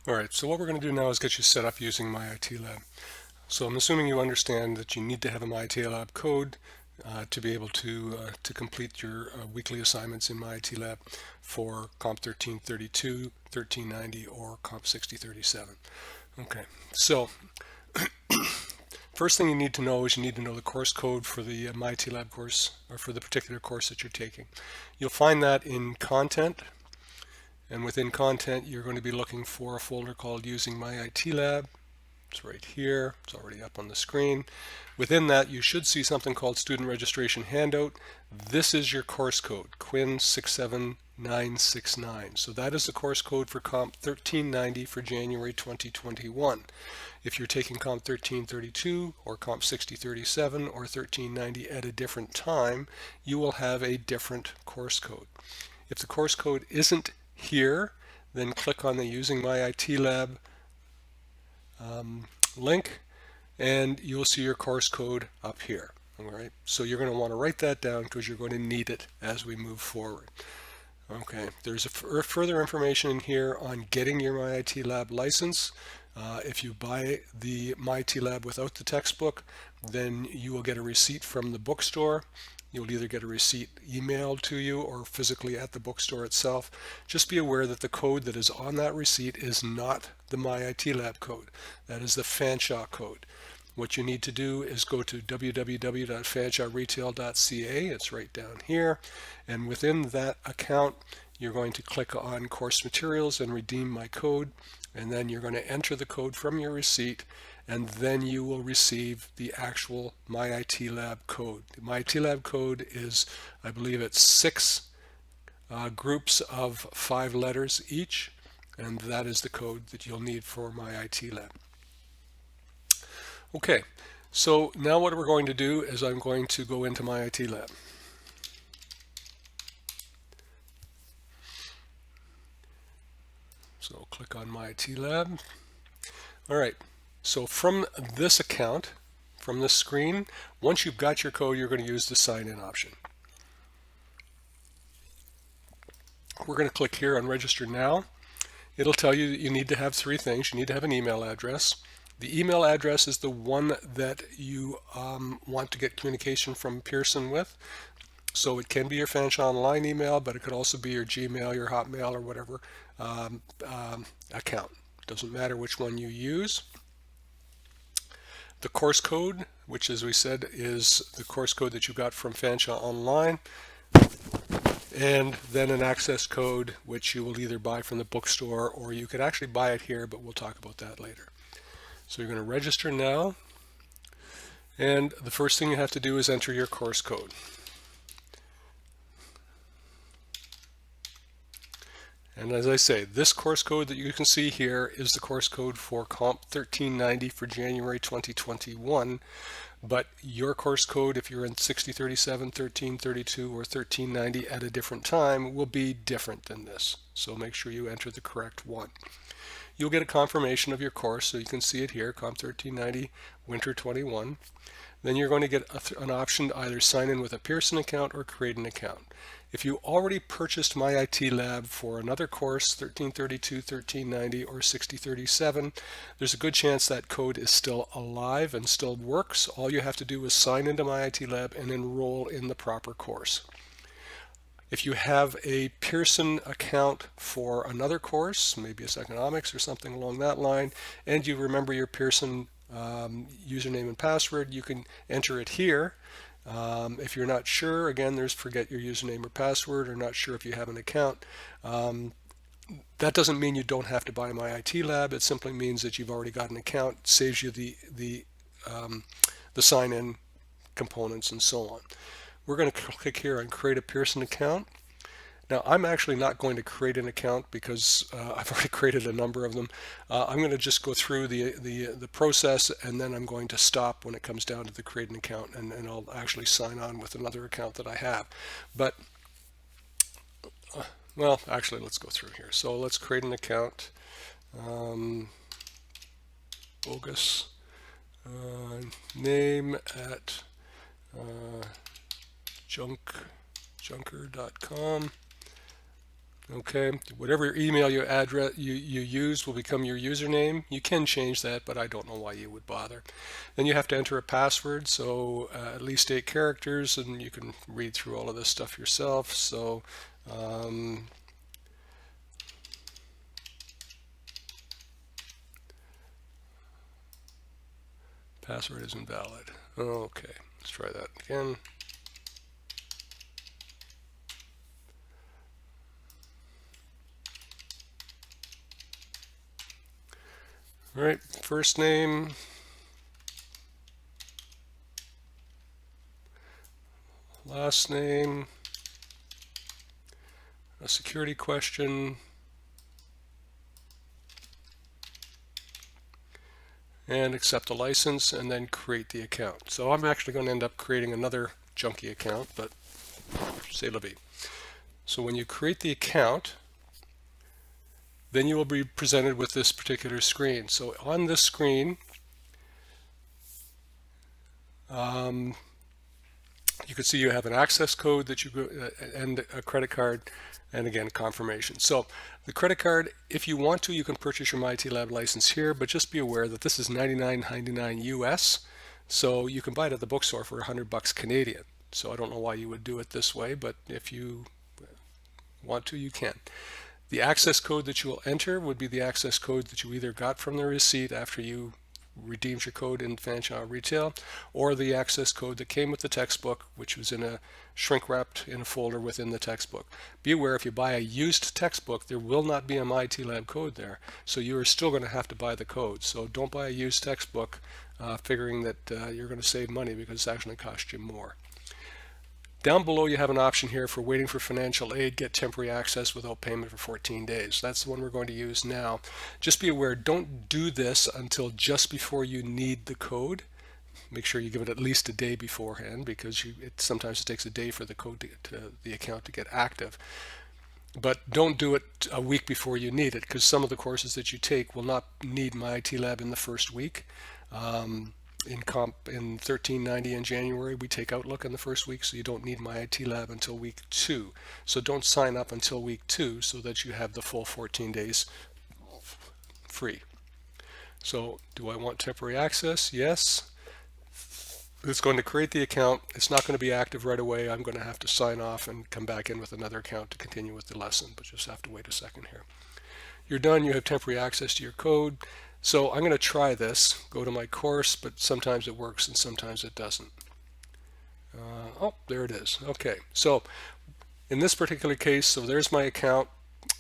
Alright, so what we're going to do now is get you set up using MyITLab. So I'm assuming you understand that you need to have a MyITLab code to be able to complete your weekly assignments in MyITLab for Comp 1332, 1390, or Comp 6037. Okay, so first thing you need to know is you need to know the course code for the MyITLab course, or for the particular course that you're taking. You'll find that in Content, and within Content you're going to be looking for a folder called Using MyITLab. It's right here. It's already up on the screen. Within that, you should see something called Student Registration Handout. This is your course code, Quinn 67969. So that is the course code for Comp 1390 for January 2021. If you're taking Comp 1332 or Comp 6037 or 1390 at a different time, you will have a different course code. If the course code isn't here, then click on the Using MyITLab link, and you'll see your course code up here. All right, so you're going to want to write that down because you're going to need it as we move forward. Okay, there's further information in here on getting your MyITLab license. If you buy the MyITLab without the textbook, then you will get a receipt from the bookstore. You'll either get a receipt emailed to you or physically at the bookstore itself. Just be aware that the code that is on that receipt is not the MyITLab code. That is the Fanshawe code. What you need to do is go to www.fanshaweretail.ca. It's right down here. And within that account, you're going to click on Course Materials and redeem my code. And then you're going to enter the code from your receipt, and then you will receive the actual MyITLab code. The MyITLab code is, I believe it's 6 groups of 5 letters each, and that is the code that you'll need for MyITLab. Okay, so now what we're going to do is I'm going to go into MyITLab. So click on MyITLab. All right, so from this account, from this screen, once you've got your code, you're going to use the sign in option. We're going to click here on Register Now. It'll tell you that you need to have 3 things. You need to have an email address. The email address is the one that you want to get communication from Pearson with. So it can be your Fanshawe Online email, but it could also be your Gmail, your Hotmail, or whatever account. Doesn't matter which one you use. The course code, which as we said is the course code that you got from Fanshawe Online, and then an access code which you will either buy from the bookstore or you could actually buy it here, but we'll talk about that later. So you're going to register now, and the first thing you have to do is enter your course code. And as I say, this course code that you can see here is the course code for Comp 1390 for January 2021, but your course code, if you're in 6037, 1332, or 1390 at a different time, will be different than this. So make sure you enter the correct one. You'll get a confirmation of your course, so you can see it here, Comp 1390, Winter 21. Then you're going to get an option to either sign in with a Pearson account or create an account. If you already purchased MyITLab for another course, 1332, 1390, or 6037, there's a good chance that code is still alive and still works. All you have to do is sign into MyITLab and enroll in the proper course. If you have a Pearson account for another course, maybe it's economics or something along that line, and you remember your Pearson username and password, you can enter it here. If you're not sure, again, there's forget your username or password, or not sure if you have an account. That doesn't mean you don't have to buy MyITLab. It simply means that you've already got an account. It saves you the sign-in components and so on. We're going to click here on Create a Pearson account. Now, I'm actually not going to create an account because I've already created a number of them. I'm going to just go through the process, and then I'm going to stop when it comes down to the create an account, and I'll actually sign on with another account that I have. But, well, actually, let's go through here. So let's create an account. Bogus name at junker.com. Okay, whatever email you address you use will become your username. You can change that, but I don't know why you would bother. Then you have to enter a password, so at least 8 characters, and you can read through all of this stuff yourself. So password is invalid. Okay, let's try that again. All right, first name, last name, a security question, and accept the license, and then create the account. So I'm actually going to end up creating another junky account, but c'est la vie. So when you create the account, then you will be presented with this particular screen. So on this screen, you can see you have an access code that and a credit card, and again confirmation. So the credit card, if you want to, you can purchase your MyITLab license here, but just be aware that this is $99.99 US, so you can buy it at the bookstore for $100 Canadian. So I don't know why you would do it this way, but if you want to, you can. The access code that you will enter would be the access code that you either got from the receipt after you redeemed your code in Fanshawe Retail, or the access code that came with the textbook, which was in a shrink wrapped in a folder within the textbook. Be aware, if you buy a used textbook, there will not be a MyITLab code there, so you are still going to have to buy the code. So don't buy a used textbook figuring that you're going to save money, because it's actually going to cost you more. Down below you have an option here for waiting for financial aid, get temporary access without payment for 14 days. That's the one we're going to use now. Just be aware, don't do this until just before you need the code. Make sure you give it at least a day beforehand, because sometimes it takes a day for the code the account to get active. But don't do it a week before you need it, because some of the courses that you take will not need MyITLab in the first week. In 1390 in January, we take Outlook in the first week, so you don't need MyITLab until week 2. So don't sign up until week 2 so that you have the full 14 days free. So do I want temporary access? Yes. It's going to create the account. It's not going to be active right away. I'm going to have to sign off and come back in with another account to continue with the lesson, but just have to wait a second here. You're done. You have temporary access to your code. So I'm going to try this, go to my course, but sometimes it works and sometimes it doesn't. Oh, there it is. Okay, so in this particular case, so there's my account.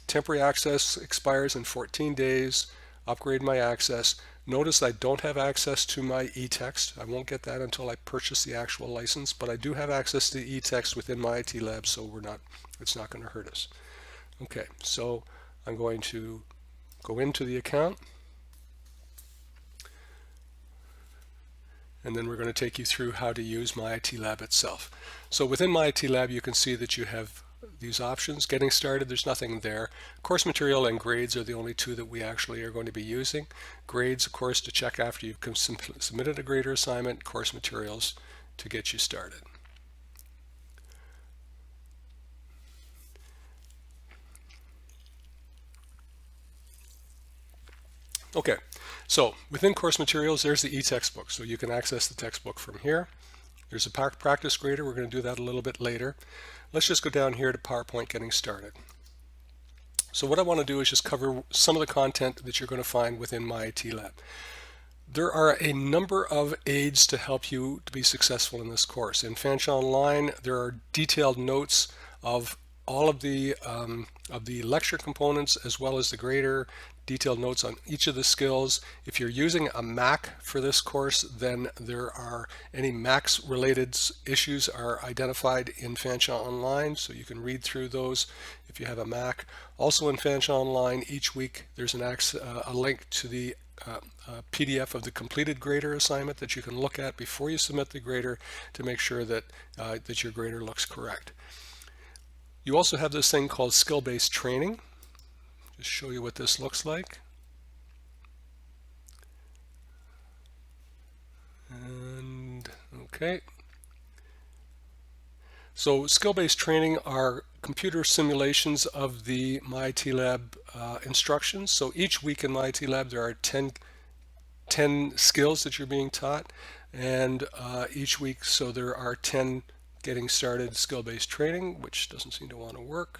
Temporary access expires in 14 days. Upgrade my access. Notice I don't have access to my eText. I won't get that until I purchase the actual license, but I do have access to the eText within MyITLab, so it's not going to hurt us. Okay, so I'm going to go into the account, and then we're going to take you through how to use MyITLab itself. So within MyITLab, you can see that you have these options. Getting started, there's nothing there. Course material and grades are the only two that we actually are going to be using. Grades, of course, to check after you've submitted a grade or assignment. Course materials to get you started. Okay, so within course materials, there's the e-textbook. So you can access the textbook from here. There's a practice grader. We're going to do that a little bit later. Let's just go down here to PowerPoint Getting Started. So what I want to do is just cover some of the content that you're going to find within MyITLab. There are a number of aids to help you to be successful in this course. In Fanshawe Online, there are detailed notes of all of the lecture components, as well as the grader, detailed notes on each of the skills. If you're using a Mac for this course, then there are any Macs related issues are identified in Fanshawe Online, so you can read through those if you have a Mac. Also in Fanshawe Online, each week there's a link to the PDF of the completed grader assignment that you can look at before you submit the grader to make sure that your grader looks correct. You also have this thing called skill-based training. Just show you what this looks like. And okay. So skill-based training are computer simulations of the MyITLab instructions. So each week in MyITLab there are 10 skills that you're being taught, and each week, so there are 10 getting started skill-based training, which doesn't seem to want to work.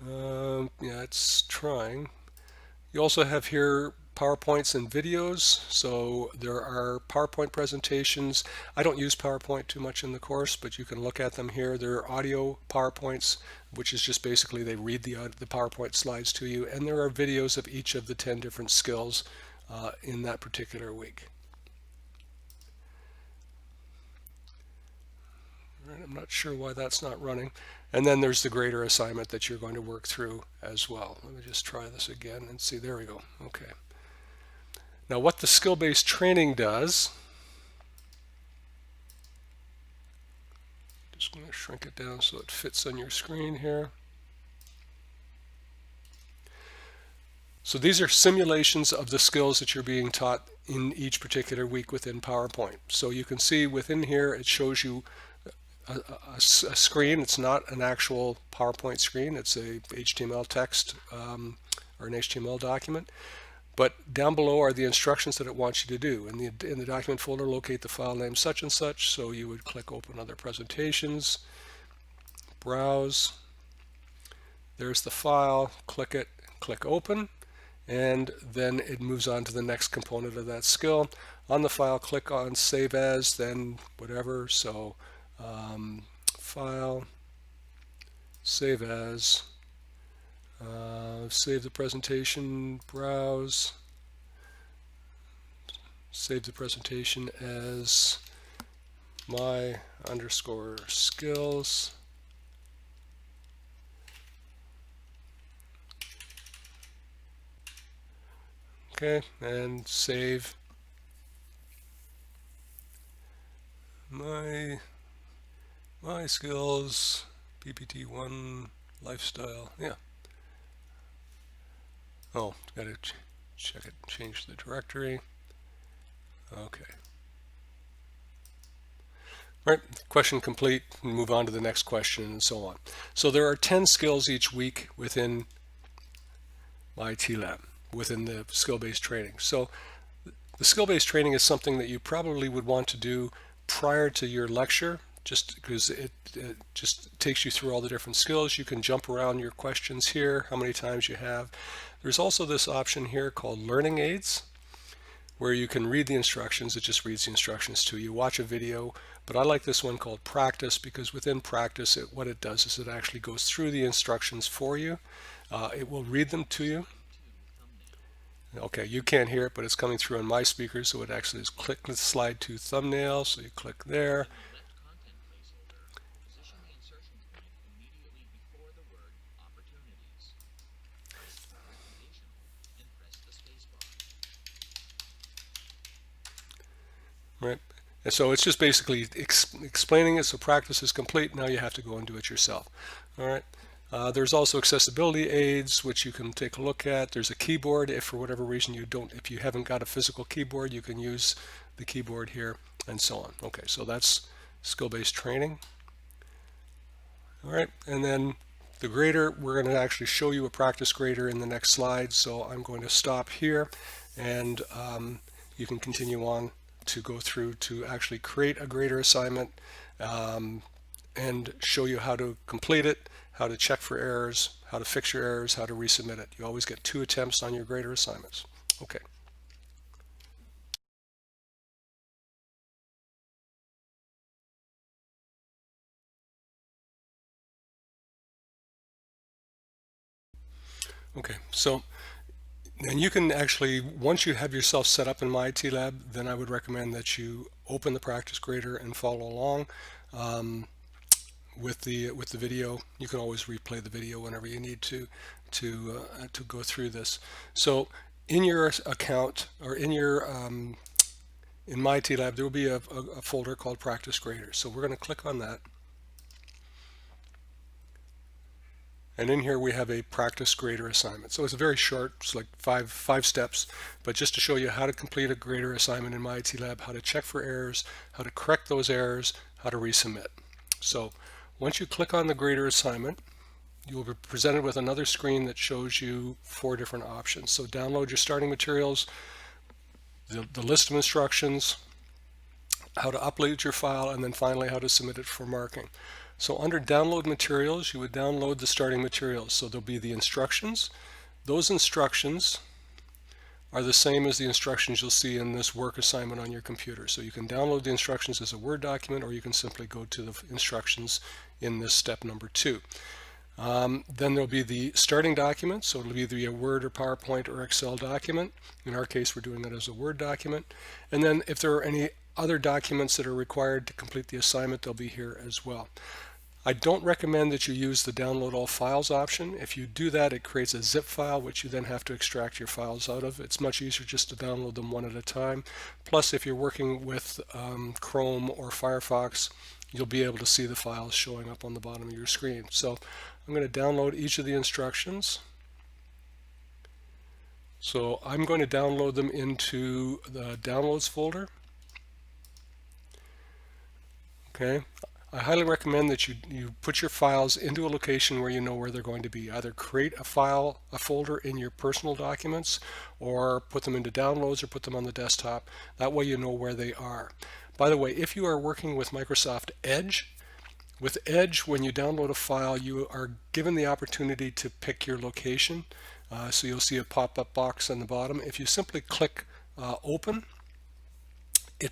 Yeah, it's trying. You also have here PowerPoints and videos. So there are PowerPoint presentations. I don't use PowerPoint too much in the course, but you can look at them here. There are audio PowerPoints, which is just basically they read the PowerPoint slides to you, and there are videos of each of the 10 different skills in that particular week. Right, I'm not sure why that's not running. And then there's the grader assignment that you're going to work through as well. Let me just try this again and see. There we go. Okay. Now what the skill-based training does, just going to shrink it down so it fits on your screen here. So these are simulations of the skills that you're being taught in each particular week within PowerPoint. So you can see within here it shows you a screen. It's not an actual PowerPoint screen. It's a HTML text or an HTML document. But down below are the instructions that it wants you to do. In the document folder, locate the file name such and such. So you would click Open Other Presentations, Browse. There's the file. Click it, click Open, and then it moves on to the next component of that skill. On the file, click on Save As, then whatever. So File, Save As, save the presentation, browse, save the presentation as my_skills. Okay, and save my skills PPT1 lifestyle. Yeah. Oh, got to check it, change the directory. Okay. Right, question complete, move on to the next question and so on. So there are 10 skills each week within MyITLab, within the skill-based training. So the skill-based training is something that you probably would want to do prior to your lecture, just because it just takes you through all the different skills. You can jump around your questions here, how many times you have. There's also this option here called Learning Aids, where you can read the instructions. It just reads the instructions to you. Watch a video, but I like this one called Practice, because within Practice, what it does is it actually goes through the instructions for you. It will read them to you. Okay, you can't hear it, but it's coming through on my speakers, so it actually is click the slide to thumbnail, so you click there. Right, and so it's just basically explaining it, so practice is complete. Now you have to go and do it yourself. All right. There's also accessibility aids, which you can take a look at. There's a keyboard. If for whatever reason if you haven't got a physical keyboard, you can use the keyboard here, and so on. Okay, so that's skill-based training. All right, and then the grader, we're going to actually show you a practice grader in the next slide. So I'm going to stop here, and you can continue on to go through to actually create a grader assignment and show you how to complete it, how to check for errors, how to fix your errors, how to resubmit it. You always get 2 attempts on your grader assignments. Okay. Okay, so and you can actually, once you have yourself set up in MyITLab, then I would recommend that you open the practice grader and follow along with the video. You can always replay the video whenever you need to go through this. So in your account, or in your in MyITLab, there will be a folder called Practice Grader. So we're going to click on that. And in here we have a practice grader assignment. So it's very short, it's like five steps, but just to show you how to complete a grader assignment in MyITLab, how to check for errors, how to correct those errors, how to resubmit. So Once you click on the grader assignment, you will be presented with another screen that shows you 4 different options. So download your starting materials, the list of instructions, how to upload your file, and then finally how to submit it for marking. So under download materials, you would download the starting materials. So there'll be the instructions. Those instructions are the same as the instructions you'll see in this work assignment on your computer. So you can download the instructions as a Word document, or you can simply go to the instructions in this step number 2. Then there'll be the starting document, so it'll either be a Word or PowerPoint or Excel document. In our case, we're doing it as a Word document. And then if there are any other documents that are required to complete the assignment, they'll be here as well. I don't recommend that you use the download all files option. If you do that, it creates a zip file which you then have to extract your files out of. It's much easier just to download them one at a time. Plus, if you're working with Chrome or Firefox, you'll be able to see the files showing up on the bottom of your screen. So I'm going to download each of the instructions. So I'm going to download them into the downloads folder. Okay. I highly recommend that you put your files into a location where you know where they're going to be. Either create a folder in your personal documents, or put them into downloads, or put them on the desktop. That way you know where they are. By the way, if you are working with Microsoft Edge, with Edge, when you download a file, you are given the opportunity to pick your location. So you'll see a pop-up box on the bottom. If you simply click Open, it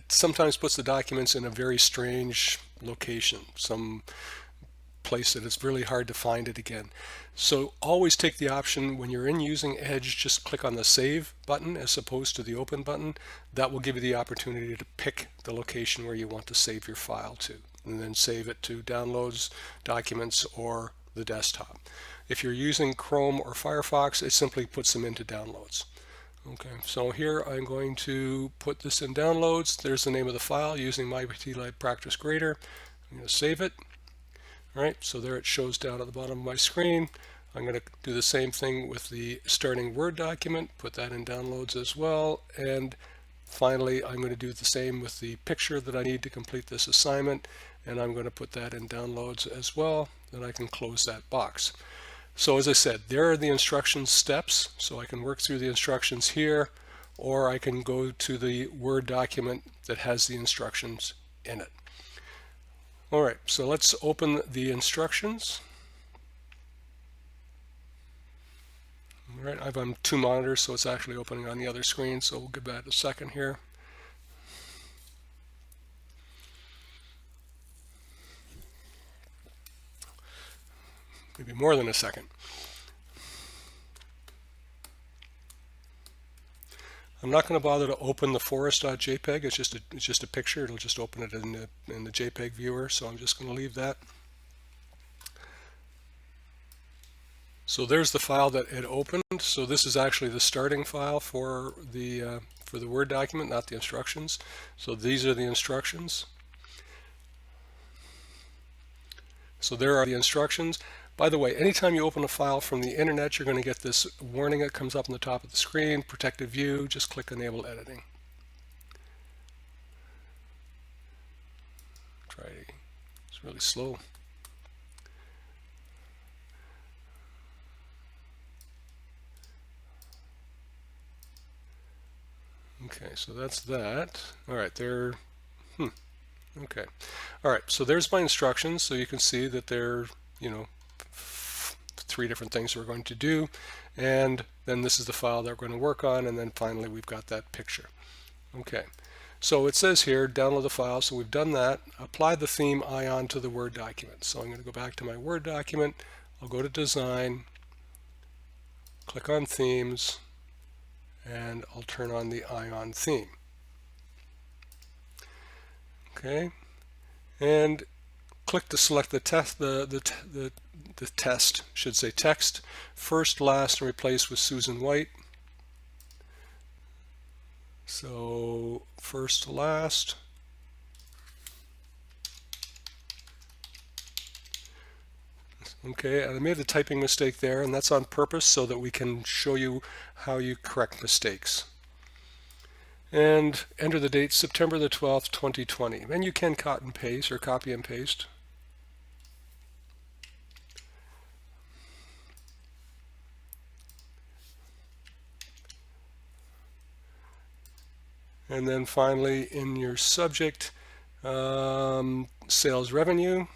sometimes puts the documents in a very strange location, some place that it's really hard to find it again. So always take the option when you're using Edge, just click on the Save button as opposed to the Open button. That will give you the opportunity to pick the location where you want to save your file to, and then save it to Downloads, Documents, or the desktop. If you're using Chrome or Firefox, it simply puts them into Downloads. Okay, so here I'm going to put this in downloads. There's the name of the file using MyITLab Practice Grader. I'm going to save it. All right, so there it shows down at the bottom of my screen. I'm going to do the same thing with the starting Word document, put that in downloads as well. And finally, I'm going to do the same with the picture that I need to complete this assignment, and I'm going to put that in downloads as well. Then I can close that box. So as I said, there are the instruction steps, so I can work through the instructions here, or I can go to the Word document that has the instructions in it. All right, so let's open the instructions. All right, I've on 2 monitors, so it's actually opening on the other screen, so we'll give that a second here. Maybe more than a second. I'm not going to bother to open the forest.jpg. It's just a picture. It'll just open it in the JPEG viewer. So I'm just going to leave that. So there's the file that it opened. So this is actually the starting file for the Word document, not the instructions. So these are the instructions. So there are the instructions. By the way, anytime you open a file from the internet, you're going to get this warning that comes up on the top of the screen, protected view. Just click Enable Editing. It's really slow. Okay, so that's that. All right, there. Okay. All right, so there's my instructions. So you can see that they're, 3 different things we're going to do, and then this is the file that we're going to work on, and then finally we've got that picture. Okay, so it says here download the file, so we've done that. Apply the theme ion to the Word document. So I'm going to go back to my Word document. I'll go to Design, click on Themes, and I'll turn on the ion theme. Okay, and click to select the test. The test should say text first, last, and replace with Susan White. So first to last. Okay, and I made a typing mistake there, and that's on purpose so that we can show you how you correct mistakes. and enter the date September the 12th, 2020. And you can cut and paste or copy and paste. And then finally in your subject, sales revenue.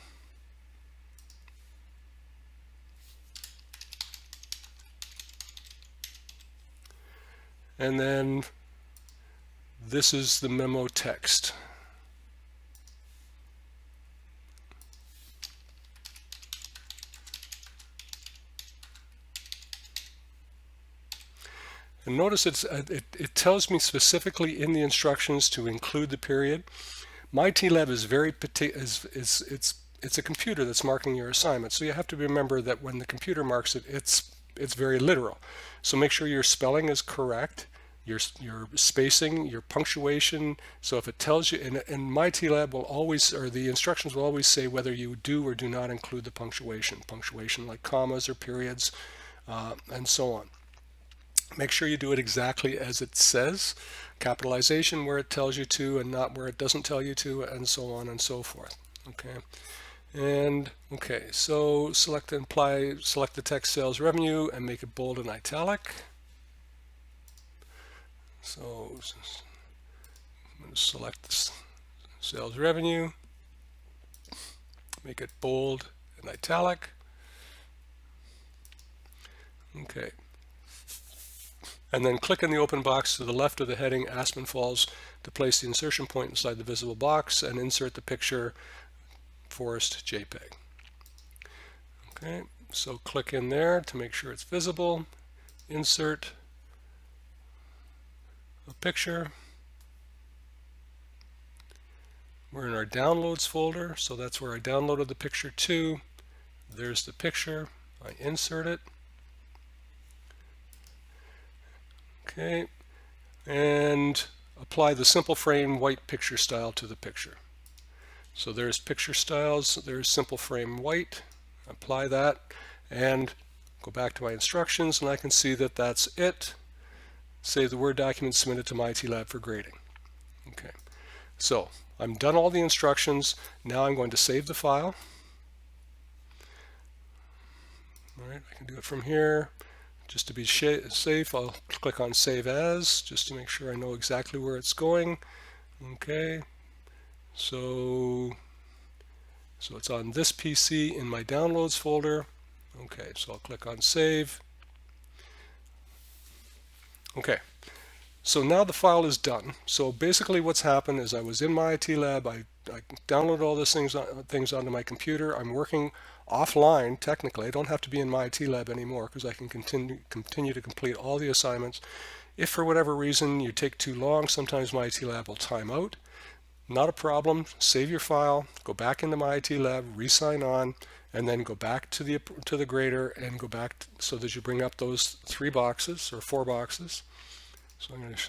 And then this is the memo text. And notice it tells me specifically in the instructions to include the period. MyITLab is very it's a computer that's marking your assignment, so you have to remember that when the computer marks it, it's very literal. So make sure your spelling is correct, your spacing, your punctuation. So if it tells you, and MyITLab will always, or the instructions will always say whether you do or do not include the punctuation like commas or periods, and so on. Make sure you do it exactly as it says, capitalization where it tells you to and not where it doesn't tell you to, and so on and so forth. Okay, and okay, so select the text sales revenue and make it bold and italic. So I'm going to select the sales revenue, make it bold and italic. Okay. And then click in the open box to the left of the heading Aspen Falls to place the insertion point inside the visible box and insert the picture forest JPEG. Okay, so click in there to make sure it's visible, insert a picture. We're in our downloads folder, so that's where I downloaded the picture to. There's the picture, I insert it. Okay, and apply the simple frame white picture style to the picture. So there's picture styles, there's simple frame white, apply that, and go back to my instructions, and I can see that that's it. Save the Word document, submit it to MyITLab for grading. Okay, so I'm done all the instructions. Now I'm going to save the file. All right, I can do it from here. Just to be safe, I'll click on Save As, just to make sure I know exactly where it's going. Okay, so it's on this PC in my Downloads folder. Okay, so I'll click on Save. Okay, so now the file is done. So basically what's happened is I was in MyITLab, I downloaded all these things onto my computer. I'm working offline, technically. I don't have to be in MyITLab anymore because I can continue to complete all the assignments. If for whatever reason you take too long, sometimes MyITLab will time out. Not a problem. Save your file, go back into MyITLab, re-sign on, and then go back to the grader and go back so that you bring up those 3 boxes or 4 boxes. So I'm going to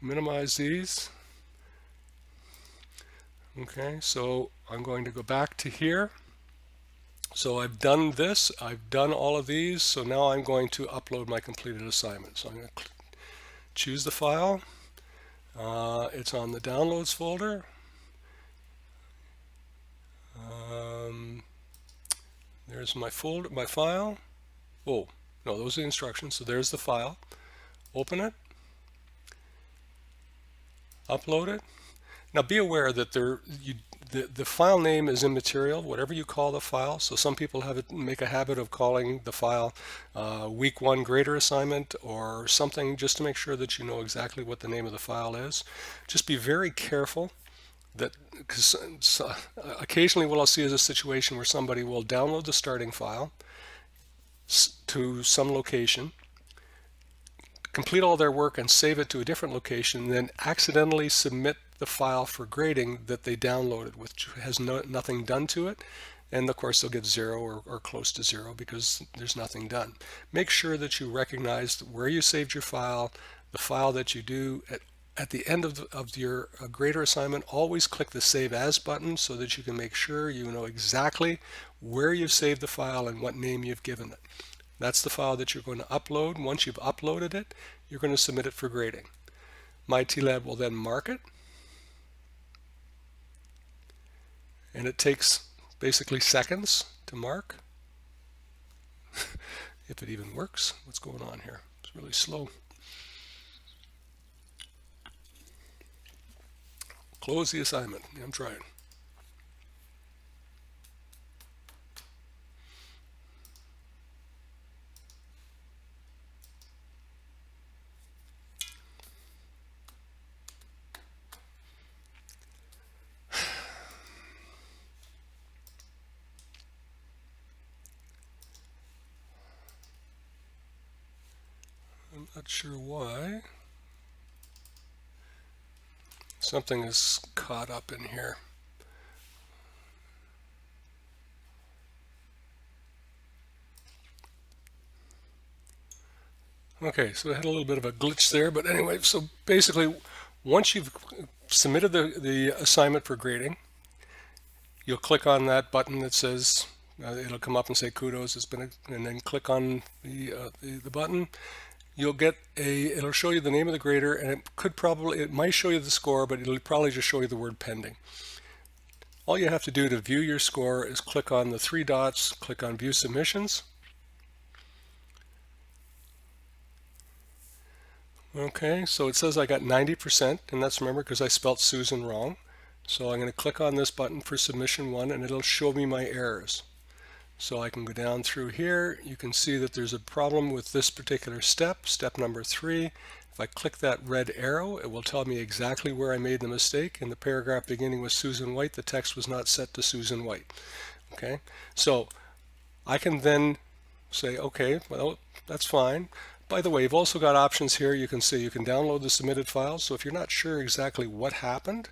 minimize these. Okay, so I'm going to go back to here. So I've done this, I've done all of these, so now I'm going to upload my completed assignment. So I'm going to choose the file. It's on the Downloads folder. There's my file. Oh, no, those are the instructions. So there's the file. Open it. Upload it. Now be aware that the file name is immaterial, whatever you call the file. So some people make a habit of calling the file week 1 grader assignment or something, just to make sure that you know exactly what the name of the file is. Just be very careful that, because occasionally what I'll see is a situation where somebody will download the starting file to some location, complete all their work and save it to a different location, and then accidentally submit the file for grading that they downloaded, which has nothing done to it, and of course they'll get 0 or close to 0 because there's nothing done. Make sure that you recognize where you saved your file, the file that you do. At the end of your grader assignment, always click the Save As button so that you can make sure you know exactly where you've saved the file and what name you've given it. That's the file that you're going to upload. Once you've uploaded it, you're going to submit it for grading. MyITLab will then mark it, and it takes basically seconds to mark. If it even works. What's going on here? It's really slow. Close the assignment. Yeah, I'm trying. I'm not sure why. Something is caught up in here. Okay, so I had a little bit of a glitch there, but anyway, so basically, once you've submitted the assignment for grading, you'll click on that button that says, it'll come up and say kudos, it's been, and then click on the button. You'll get it'll show you the name of the grader, and it might show you the score, but it'll probably just show you the word pending. All you have to do to view your score is click on the three dots, click on view submissions. Okay, so it says I got 90%, and that's, remember, because I spelt Susan wrong. So I'm going to click on this button for submission 1, and it'll show me my errors. So I can go down through here. You can see that there's a problem with this particular step, step number 3. If I click that red arrow, it will tell me exactly where I made the mistake. In the paragraph beginning with Susan White, the text was not set to Susan White. Okay, so I can then say, okay, well, that's fine. By the way, you've also got options here. You can say you can download the submitted file. So if you're not sure exactly what happened,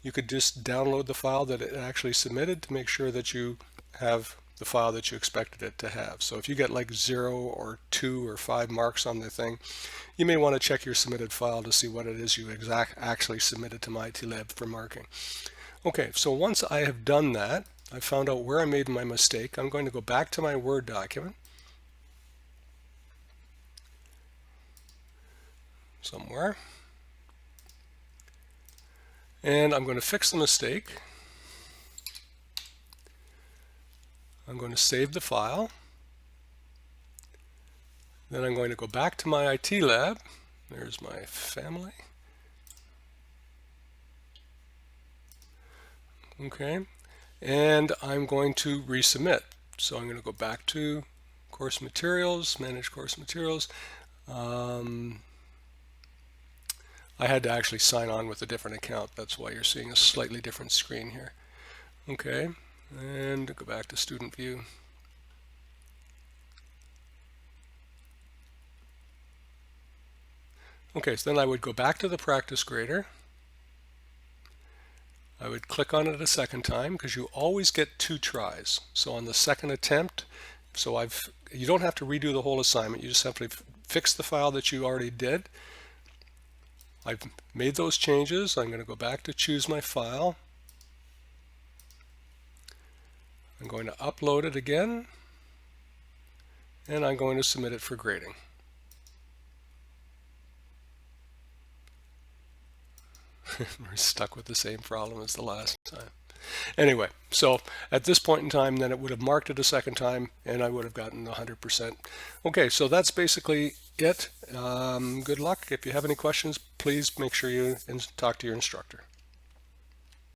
you could just download the file that it actually submitted to make sure that you have the file that you expected it to have. So if you get like 0 or 2 or 5 marks on the thing, you may want to check your submitted file to see what it is you actually submitted to MyITLab for marking. Okay, so once I have done that, I found out where I made my mistake. I'm going to go back to my Word document somewhere, and I'm going to fix the mistake. I'm going to save the file. Then I'm going to go back to MyITLab. There's my family. Okay, and I'm going to resubmit. So I'm going to go back to course materials, manage course materials. I had to actually sign on with a different account. That's why you're seeing a slightly different screen here. Okay, and go back to student view. Okay, so then I would go back to the practice grader. I would click on it a second time because you always get 2 tries. So on the second attempt, you don't have to redo the whole assignment. You just have to fix the file that you already did. I've made those changes. I'm going to go back to choose my file. I'm going to upload it again, and I'm going to submit it for grading. We're stuck with the same problem as the last time. Anyway, so at this point in time, then it would have marked it a second time, and I would have gotten 100%. Okay, so that's basically it. Good luck. If you have any questions, please make sure you talk to your instructor.